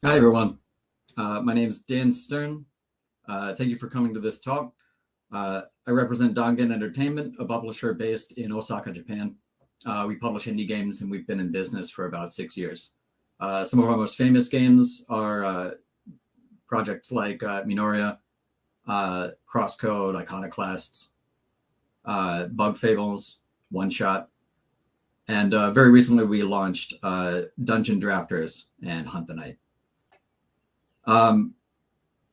Hi, everyone. My name is Dan Stern. Thank you for coming to this talk. I represent Dangen Entertainment, a publisher based in Osaka, Japan. We publish indie games and we've been in business for about 6 years. Some of our most famous games are projects like Minoria, Crosscode, Iconoclasts, Bug Fables, One Shot, and very recently we launched Dungeon Drafters and Hunt the Night. I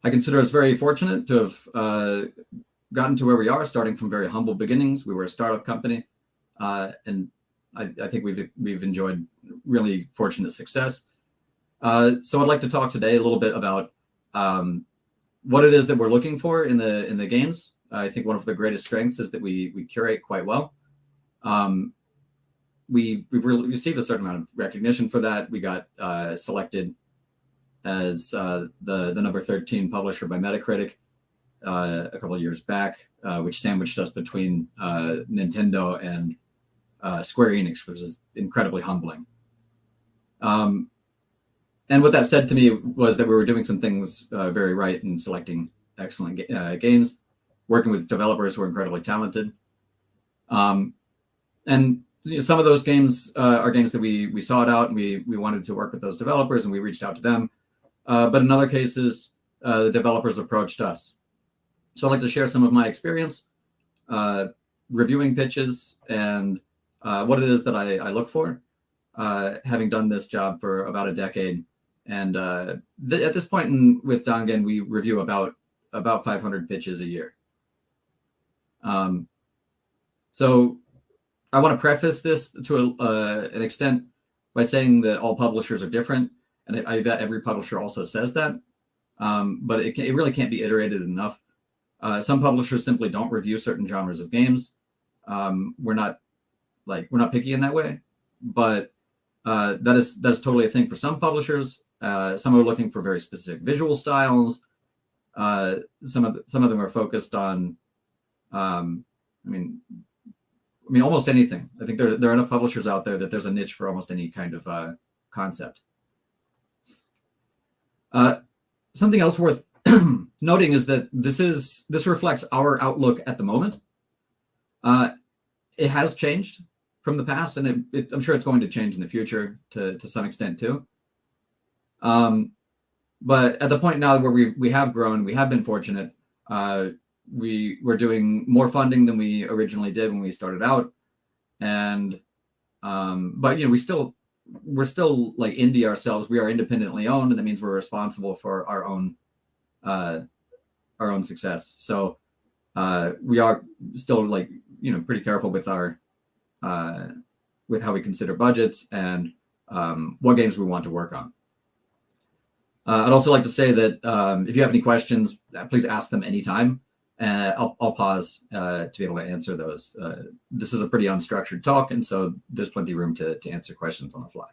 consider us very fortunate to have gotten to where we are, starting from very humble beginnings. We were a startup company, and I think we've enjoyed really fortunate success. So I'd like to talk today a little bit about what it is that we're looking for in the games. I think one of the greatest strengths is that we curate quite well. We've really received a certain amount of recognition for that. We got selected as the number 13 publisher by Metacritic a couple of years back, which sandwiched us between Nintendo and Square Enix, which is incredibly humbling. And what that said to me was that we were doing some things very right in selecting excellent games, working with developers who are incredibly talented. And some of those games are games that we sought out and we wanted to work with those developers and we reached out to them. But in other cases, the developers approached us. So I'd like to share some of my experience reviewing pitches and what it is that I look for, having done this job for about a decade. And at this point with Dangen, we review about 500 pitches a year. So I want to preface this to an extent by saying that all publishers are different. And I bet every publisher also says that, but it really can't be iterated enough. Some publishers simply don't review certain genres of games. We're not picky in that way, but that is totally a thing for some publishers. Some are looking for very specific visual styles. Some of them are focused on, almost anything. I think there are enough publishers out there that there's a niche for almost any kind of concept. Something else worth noting is that this reflects our outlook at the moment. It has changed from the past, and I'm sure it's going to change in the future to some extent too. But at the point now where we have grown, we have been fortunate. We're doing more funding than we originally did when we started out, and but we're still like indie ourselves. We are independently owned, and that means we're responsible for our own success. So we are still pretty careful with our with how we consider budgets and what games we want to work on. I'd also like to say that if you have any questions, please ask them anytime. I'll pause to be able to answer those. This is a pretty unstructured talk, and so there's plenty of room to answer questions on the fly.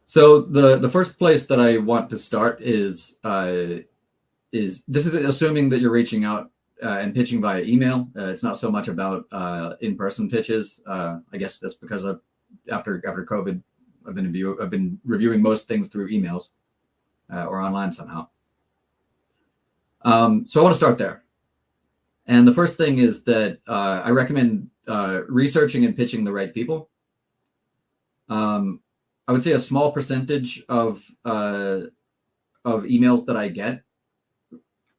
So the first place that I want to start is this is assuming that you're reaching out and pitching via email. It's not so much about in-person pitches. I guess that's because after COVID, I've been reviewing most things through emails or online somehow. So I want to start there. And the first thing is that I recommend researching and pitching the right people. I would say a small percentage of emails that I get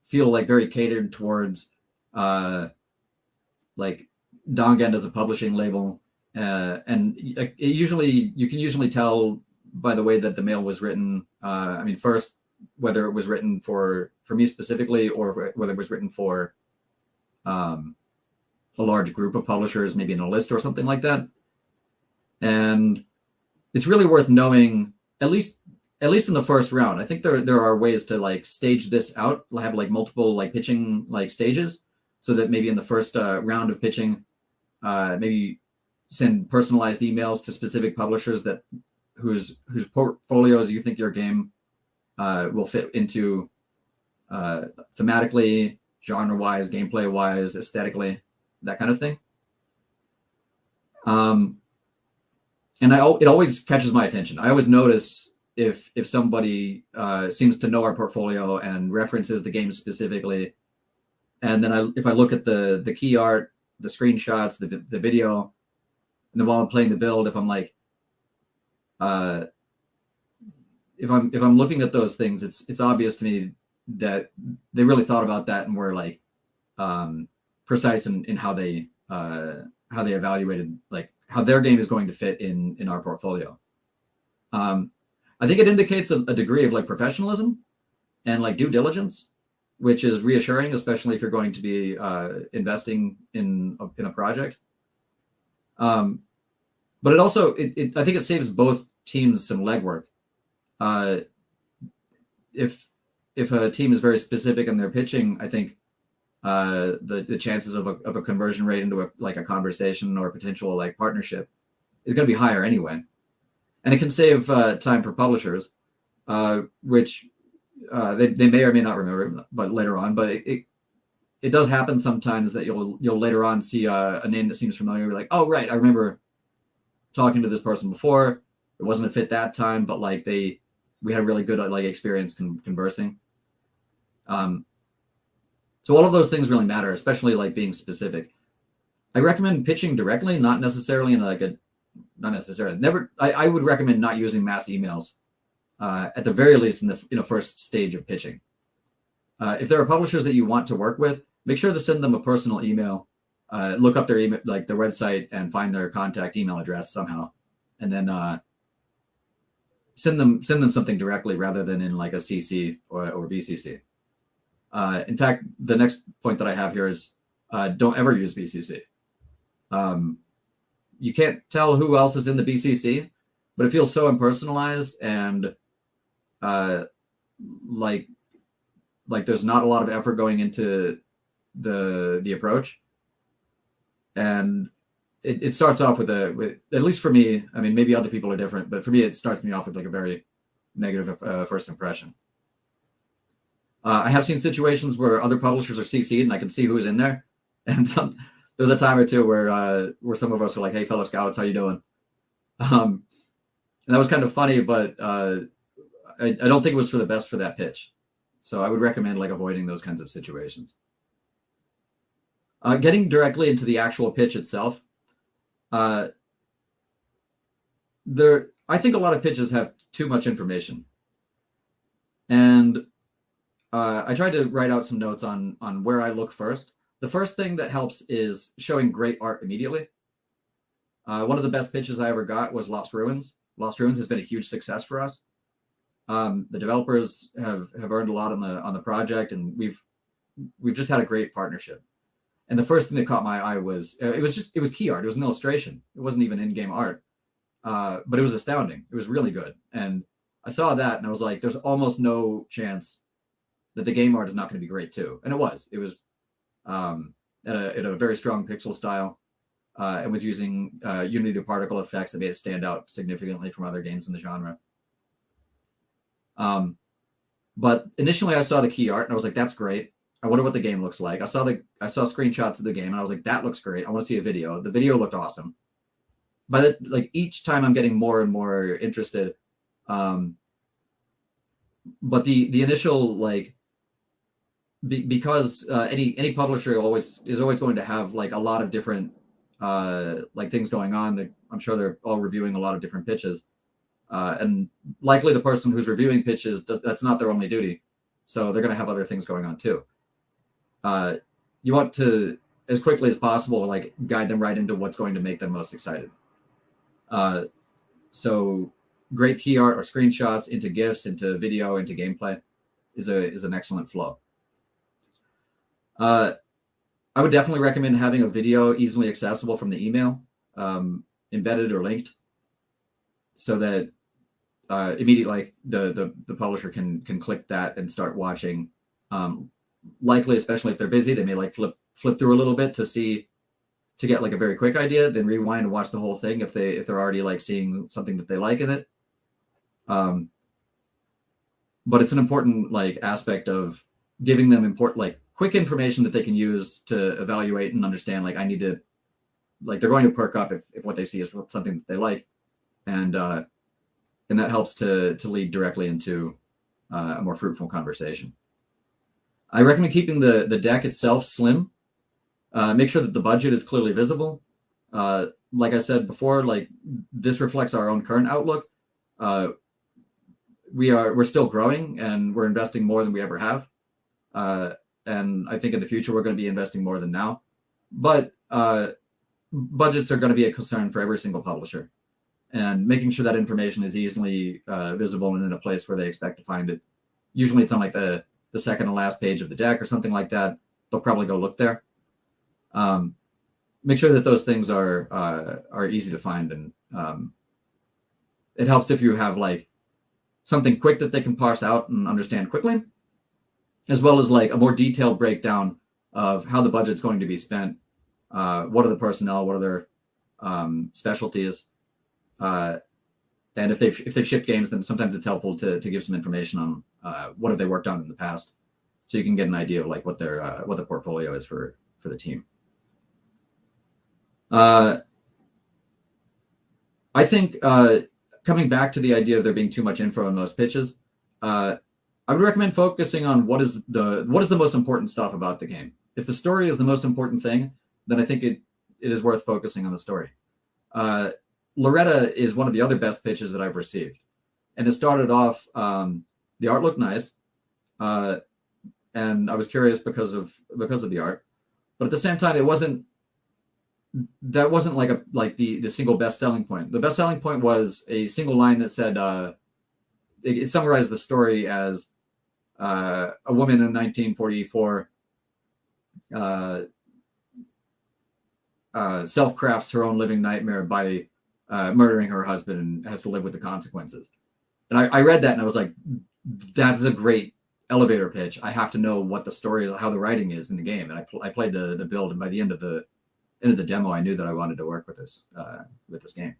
feel like very catered towards like Dangen as a publishing label. And you can usually tell by the way that the mail was written. First, whether it was written for me specifically or whether it was written for a large group of publishers, maybe in a list or something like that. And it's really worth knowing, at least in the first round. I think there are ways to stage this out, have multiple pitching stages, so that maybe in the first round of pitching, maybe send personalized emails to specific publishers whose portfolios you think your game will fit into thematically, genre-wise, gameplay-wise, aesthetically, that kind of thing. And it always catches my attention. I always notice if somebody seems to know our portfolio and references the game specifically, and then if I look at the key art, the screenshots, the video, and then while I'm playing the build, if I'm like, if I'm looking at those things, it's obvious to me that they really thought about that and were like precise in how they evaluated like how their game is going to fit in our portfolio. I think it indicates a degree of like professionalism and like due diligence, which is reassuring, especially if you're going to be investing in a project. But it also, I think it saves both teams some legwork. If a team is very specific in their pitching, I think the chances of a conversion rate into a conversation or a potential like partnership is going to be higher anyway. And it can save time for publishers, which they may or may not remember, but later on. But it does happen sometimes that you'll later on see a name that seems familiar. You're like, oh right, I remember talking to this person before. It wasn't a fit that time, but like we had a really good like experience conversing. So all of those things really matter, especially like being specific. I recommend pitching directly, not necessarily in like not necessarily. Never. I would recommend not using mass emails at the very least in the first stage of pitching. If there are publishers that you want to work with, make sure to send them a personal email. Look up their email, like their website, and find their contact email address somehow, and then send them something directly rather than in like a CC or BCC. In fact, the next point that I have here is don't ever use BCC. You can't tell who else is in the BCC, but it feels so impersonalized and like there's not a lot of effort going into the approach. And it starts off with at least for me, I mean, maybe other people are different, but for me, it starts me off with like a very negative first impression. I have seen situations where other publishers are CC'd and I can see who's in there. And there's a time or two where some of us are like, hey, fellow scouts, how you doing? And that was kind of funny, but I don't think it was for the best for that pitch. So I would recommend like avoiding those kinds of situations. Getting directly into the actual pitch itself. I think a lot of pitches have too much information. And I tried to write out some notes on where I look first. The first thing that helps is showing great art immediately. One of the best pitches I ever got was Lost Ruins. Lost Ruins has been a huge success for us. The developers have earned a lot on the project, and we've just had a great partnership. And the first thing that caught my eye was it was key art. It was an illustration. It wasn't even in-game art, but it was astounding. It was really good. And I saw that, and I was like, "There's almost no chance that the game art is not going to be great too." And it was. It was at a very strong pixel style. It was using Unity particle effects that made it stand out significantly from other games in the genre. But initially, I saw the key art, and I was like, "That's great. I wonder what the game looks like." I saw screenshots of the game, and I was like, "That looks great. I want to see a video." The video looked awesome. But each time, I'm getting more and more interested. But the initial because any publisher is always going to have like a lot of different things going on. I'm sure they're all reviewing a lot of different pitches, and likely the person who's reviewing pitches, that's not their only duty, so they're going to have other things going on too. You want to, as quickly as possible, like guide them right into what's going to make them most excited. So great key art or screenshots into GIFs, into video, into gameplay is an excellent flow. I would definitely recommend having a video easily accessible from the email, embedded or linked, so that immediately the publisher can click that and start watching. Likely, especially if they're busy, they may like flip through a little bit to get like a very quick idea, then rewind and watch the whole thing if they're already like seeing something that they like in it. But it's an important like aspect of giving them quick information that they can use to evaluate and understand. Like I need to, like they're going to perk up if what they see is something that they like, and and that helps to lead directly into a more fruitful conversation. I recommend keeping the deck itself slim. Make sure that the budget is clearly visible. Like I said before, like this reflects our own current outlook. We're still growing and we're investing more than we ever have. And I think in the future we're going to be investing more than now. But budgets are going to be a concern for every single publisher. And making sure that information is easily visible and in a place where they expect to find it. Usually it's on like the second to last page of the deck or something like that. They'll probably go look there. Make sure that those things are easy to find, and it helps if you have like something quick that they can parse out and understand quickly, as well as like a more detailed breakdown of how the budget's going to be spent, what are the personnel, what are their specialties, and if they've shipped games, then sometimes it's helpful to give some information on what have they worked on in the past, so you can get an idea of like what the portfolio is for the team. I think coming back to the idea of there being too much info in most pitches, I would recommend focusing on what is the most important stuff about the game. If the story is the most important thing, then I think it is worth focusing on the story. Loretta is one of the other best pitches that I've received, and it started off. The art looked nice, and I was curious because of the art, but at the same time, that wasn't like the single best selling point. The best selling point was a single line that said it summarized the story as a woman in 1944 self-crafts her own living nightmare by murdering her husband and has to live with the consequences. And I read that and I was like, that is a great elevator pitch. I have to know what the story, how the writing is in the game. And I played the build, and by the end of the demo, I knew that I wanted to work with this game.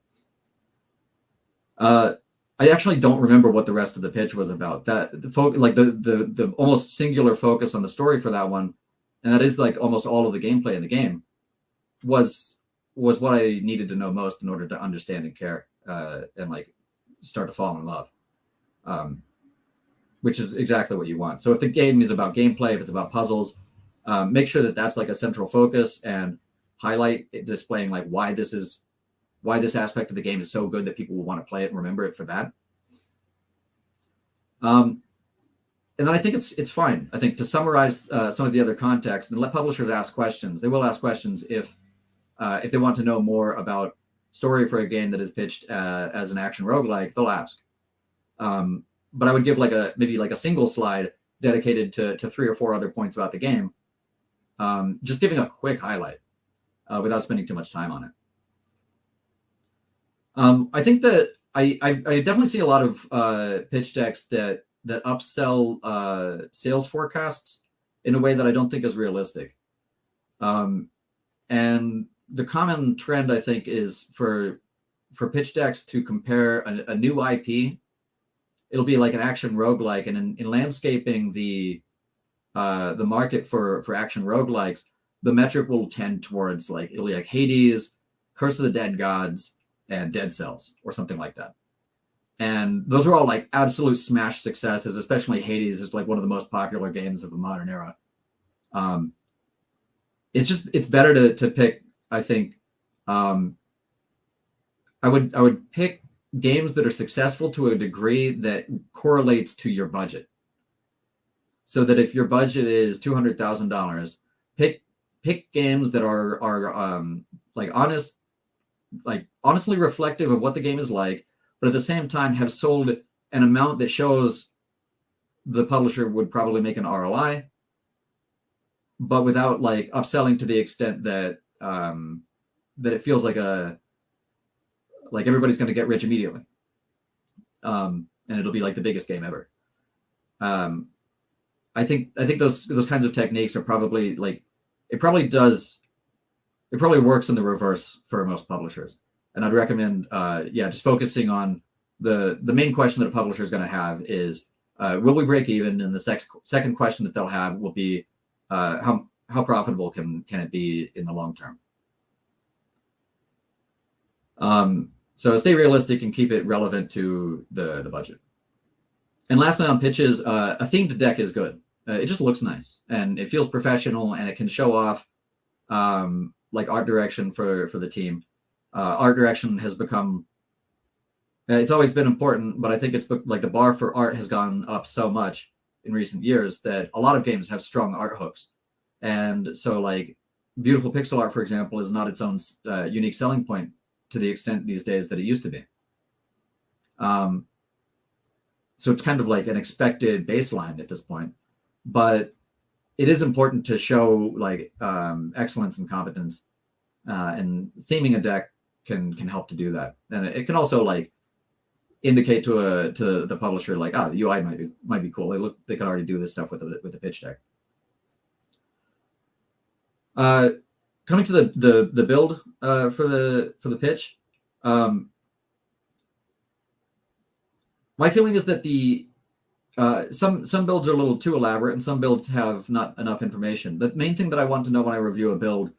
I actually don't remember what the rest of the pitch was about. That the almost singular focus on the story for that one, and that is like almost all of the gameplay in the game, was what I needed to know most in order to understand and care and like start to fall in love, which is exactly what you want. So if the game is about gameplay, if it's about puzzles, make sure that that's like a central focus and highlight it, displaying like why this aspect of the game is so good that people will want to play it and remember it for that. And then I think it's fine, I think, to summarize some of the other context and let publishers ask questions. They will ask questions if they want to know more about story for a game that is pitched as an action roguelike. They'll ask. But I would give maybe a single slide dedicated to 3 or 4 other points about the game, just giving a quick highlight without spending too much time on it. I think that I definitely see a lot of pitch decks that upsell sales forecasts in a way that I don't think is realistic. And the common trend, I think, is for pitch decks to compare a new IP. It'll be like an action roguelike, and in landscaping the market for action roguelikes, the metric will tend towards it'll be like Hades, Curse of the Dead Gods, and Dead Cells, or something like that. And those are all like absolute smash successes, especially Hades is like one of the most popular games of the modern era. It's better to pick, I think. I would pick games that are successful to a degree that correlates to your budget. So that if your budget is $200,000, pick games that are honestly reflective of what the game is like, but at the same time have sold an amount that shows the publisher would probably make an ROI, but without like upselling to the extent that that it feels like everybody's going to get rich immediately, and it'll be like the biggest game ever. I think those kinds of techniques are probably it probably works in the reverse for most publishers. And I'd recommend, just focusing on the main question that a publisher is going to have is, will we break even? And the second question that they'll have will be, how profitable can it be in the long term? So stay realistic and keep it relevant to the budget. And lastly, on pitches, a themed deck is good. It just looks nice and it feels professional, and it can show off like art direction for the team. Art direction has become, it's always been important, but I think it's like the bar for art has gone up so much in recent years that a lot of games have strong art hooks. And so like beautiful pixel art, for example, is not its own unique selling point to the extent these days that it used to be. So it's kind of like an expected baseline at this point, but it is important to show like excellence and competence, and theming a deck can help to do that. And it can also like indicate to the publisher like, the UI might be cool. They could already do this stuff with the pitch deck. Coming to the build for the pitch, my feeling is that some builds are a little too elaborate and some builds have not enough information. The main thing that I want to know when I review a build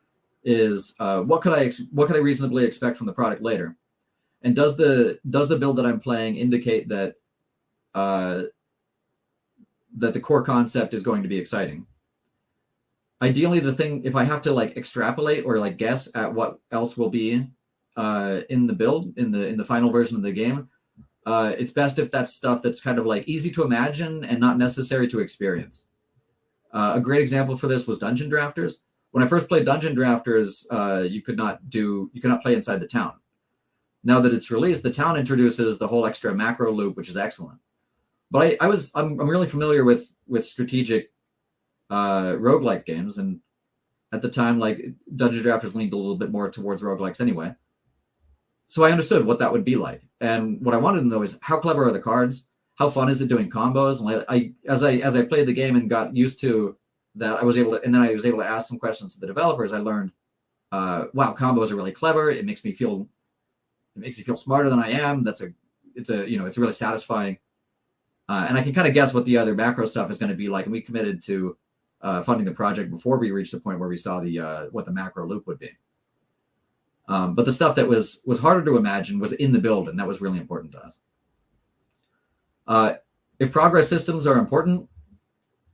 is what could I reasonably expect from the product later, and does the build that I'm playing indicate that that the core concept is going to be exciting. Ideally, if I have to like extrapolate or like guess at what else will be in the build in the final version of the game, it's best if that's stuff that's kind of like easy to imagine and not necessary to experience. A great example for this was Dungeon Drafters. When I first played Dungeon Drafters, you could not play inside the town. Now that it's released, the town introduces the whole extra macro loop, which is excellent. But I'm really familiar with strategic roguelike games, and at the time, like Dungeon Drafters leaned a little bit more towards roguelikes anyway. So I understood what that would be like, and what I wanted to know is how clever are the cards, how fun is it doing combos, and as I played the game and got used to that, I was able to ask some questions to the developers. I learned, wow, combos are really clever. It makes me feel smarter than I am. It's really satisfying, and I can kind of guess what the other macro stuff is going to be like. And we committed to funding the project before we reached the point where we saw what the macro loop would be. But the stuff that was harder to imagine was in the build, and that was really important to us. If progress systems are important,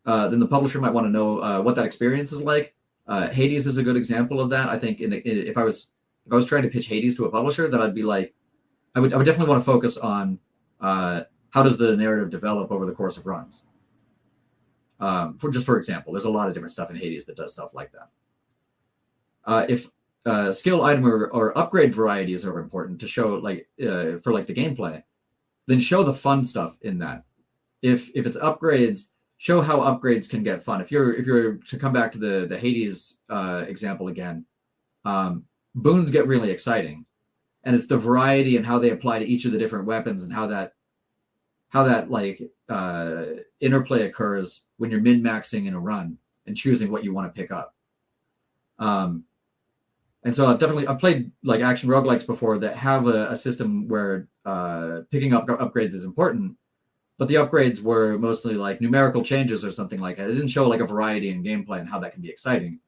then the publisher might want to know what that experience is like. Hades is a good example of that. I think if I was trying to pitch Hades to a publisher, that I'd be like, I would definitely want to focus on how does the narrative develop over the course of runs. For example, there's a lot of different stuff in Hades that does stuff like that. If skill, item, or upgrade varieties are important to show, like for like the gameplay, then show the fun stuff in that. If it's upgrades, show how upgrades can get fun. If you're to come back to the Hades example again, boons get really exciting, and it's the variety and how they apply to each of the different weapons and how that like interplay occurs when you're min-maxing in a run and choosing what you want to pick up. And so I've played like action roguelikes before that have a system where picking up upgrades is important, but the upgrades were mostly like numerical changes or something like that. It didn't show like a variety in gameplay and how that can be exciting.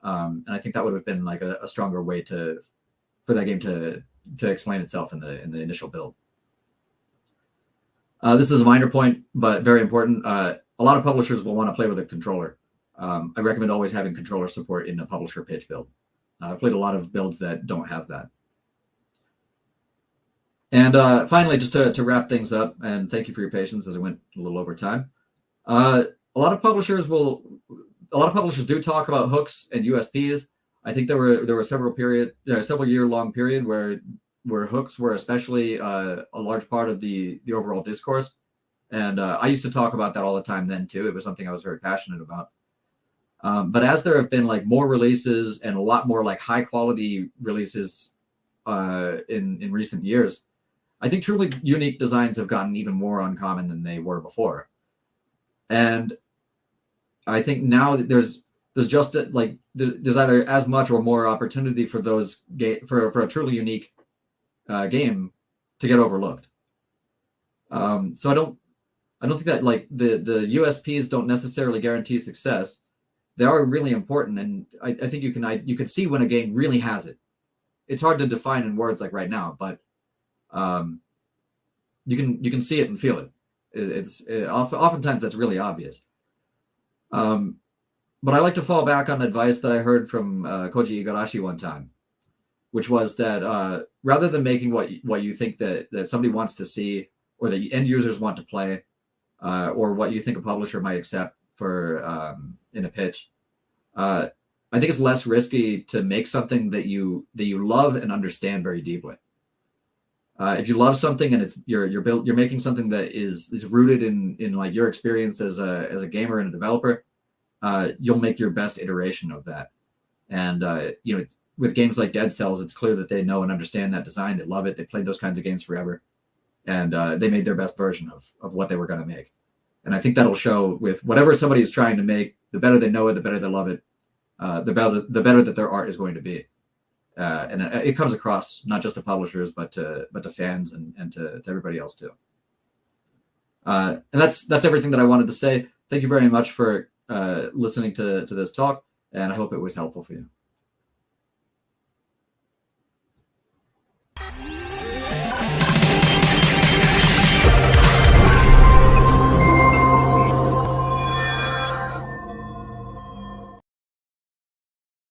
And I think that would have been like a stronger way for that game to explain itself in the initial build. This is a minor point, but very important. A lot of publishers will want to play with a controller. I recommend always having controller support in a publisher pitch build. I've played a lot of builds that don't have that. And finally, just to wrap things up, and thank you for your patience as I went a little over time. A lot of publishers do talk about hooks and USPs. I think there were several year long period where hooks were especially a large part of the overall discourse. And I used to talk about that all the time then too. It was something I was very passionate about. But as there have been like more releases and a lot more like high quality releases in recent years, I think truly unique designs have gotten even more uncommon than they were before. And I think now that there's just like there's either as much or more opportunity for those for a truly unique game to get overlooked. So I don't think that like the USPs don't necessarily guarantee success. They are really important, and I think you can see when a game really has it. It's hard to define in words like right now, but you can see it and feel it. Oftentimes that's really obvious. But I like to fall back on advice that I heard from Koji Igarashi one time, which was that rather than making what you think that somebody wants to see or that end users want to play, or what you think a publisher might accept for in a pitch, I think it's less risky to make something that you love and understand very deeply. If you love something and you're making something that is rooted in like your experience as a gamer and a developer, you'll make your best iteration of that. And with games like Dead Cells, it's clear that they know and understand that design. They love it. They played those kinds of games forever, and they made their best version of what they were going to make. And I think that'll show with whatever somebody is trying to make. The better they know it, the better they love it. The better that their art is going to be. And it comes across not just to publishers, but to fans and to everybody else too. And that's everything that I wanted to say. Thank you very much for listening to this talk, and I hope it was helpful for you.